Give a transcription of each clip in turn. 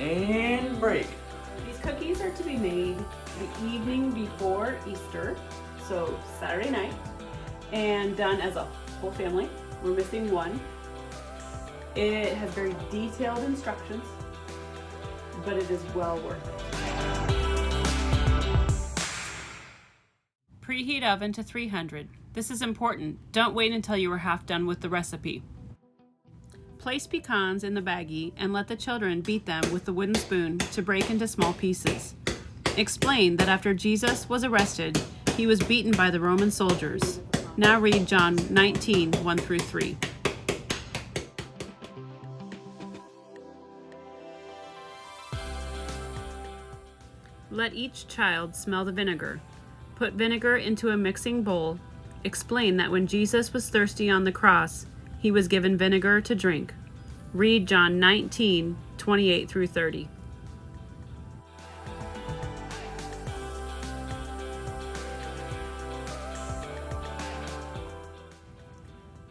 And break. These cookies are to be made the evening before Easter, so Saturday night, and done as a whole family. We're missing one. It has very detailed instructions, but it is well worth it. Preheat oven to 300. This is important. Don't wait until you are half done with the recipe. Place pecans in the baggie and let the children beat them with the wooden spoon to break into small pieces. Explain that after Jesus was arrested, he was beaten by the Roman soldiers. Now read John 19, 1 through 3. Let each child smell the vinegar. Put vinegar into a mixing bowl. Explain that when Jesus was thirsty on the cross, he was given vinegar to drink. Read John 19, 28 through 30.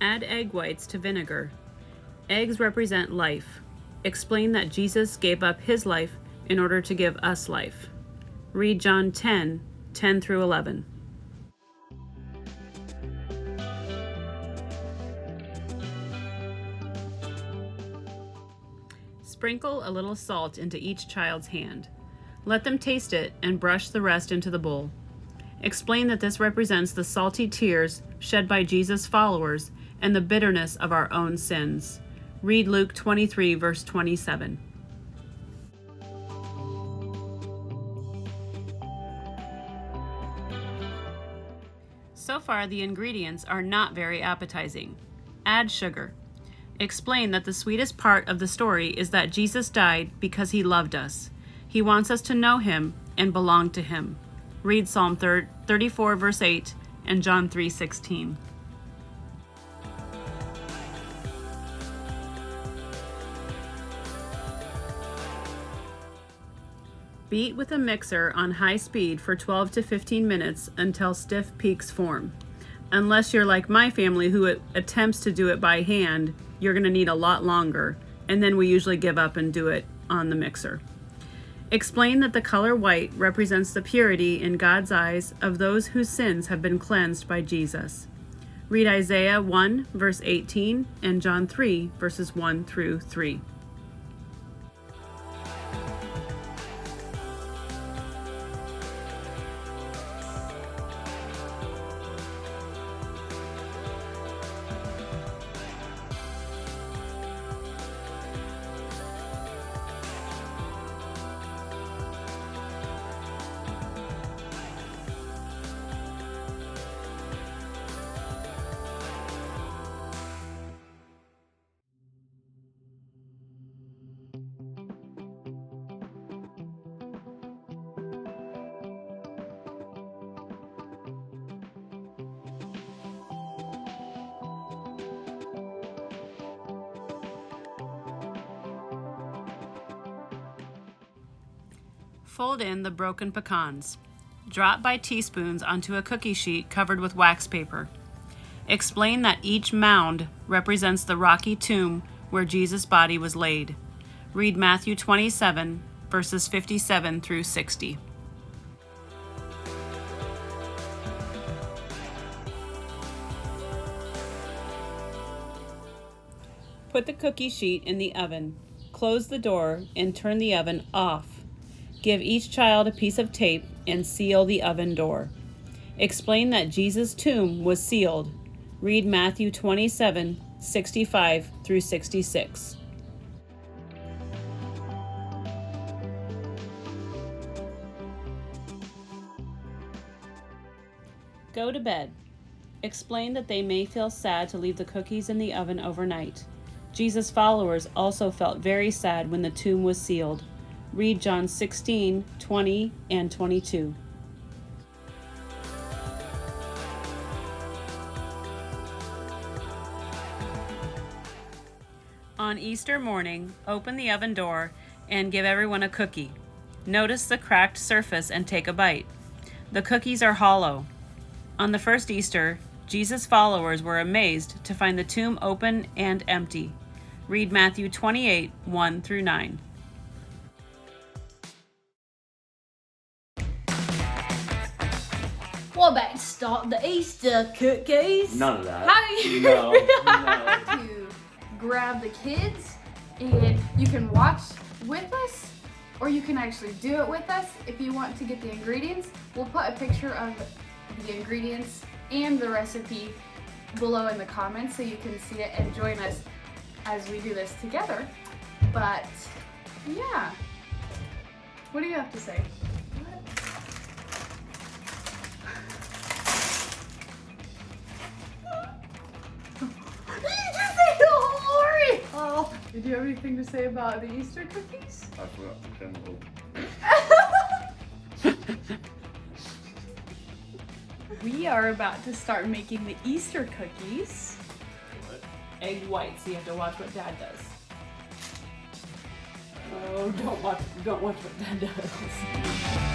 Add egg whites to vinegar. Eggs represent life. Explain that Jesus gave up his life in order to give us life. Read John 10, 10 through 11. Sprinkle a little salt into each child's hand. Let them taste it and brush the rest into the bowl. Explain that this represents the salty tears shed by Jesus' followers and the bitterness of our own sins. Read Luke 23, verse 27. So far, the ingredients are not very appetizing. Add sugar. Explain that the sweetest part of the story is that Jesus died because he loved us. He wants us to know him and belong to him. Read Psalm 34, verse 8, and John 3:16. Beat with a mixer on high speed for 12 to 15 minutes until stiff peaks form. Unless you're like my family who attempts to do it by hand, you're going to need a lot longer, and then we usually give up and do it on the mixer. Explain that the color white represents the purity in God's eyes of those whose sins have been cleansed by Jesus. Read Isaiah 1, verse 18, and John 3, verses 1 through 3. Fold in the broken pecans. Drop by teaspoons onto a cookie sheet covered with wax paper. Explain that each mound represents the rocky tomb where Jesus' body was laid. Read Matthew 27, verses 57 through 60. Put the cookie sheet in the oven. Close the door and turn the oven off. Give each child a piece of tape and seal the oven door. Explain that Jesus' tomb was sealed. Read Matthew 27, 65 through 66. Go to bed. Explain that they may feel sad to leave the cookies in the oven overnight. Jesus' followers also felt very sad when the tomb was sealed. Read John 16, 20, and 22. On Easter morning, open the oven door and give everyone a cookie. Notice the cracked surface and take a bite. The cookies are hollow. On the first Easter, Jesus' followers were amazed to find the tomb open and empty. Read Matthew 28, 1 through 9. What about start the Easter cookies? None of that. How do you No. to grab the kids and you can watch with us, or you can actually do it with us. If you want to get the ingredients, we'll put a picture of the ingredients and the recipe below in the comments so you can see it and join us as we do this together. But yeah, what do you have to say? Oh, did you have anything to say about the Easter cookies? I forgot the chemical. We are about to start making the Easter cookies. What? Egg whites, so you have to watch what Dad does. Oh, don't watch what Dad does.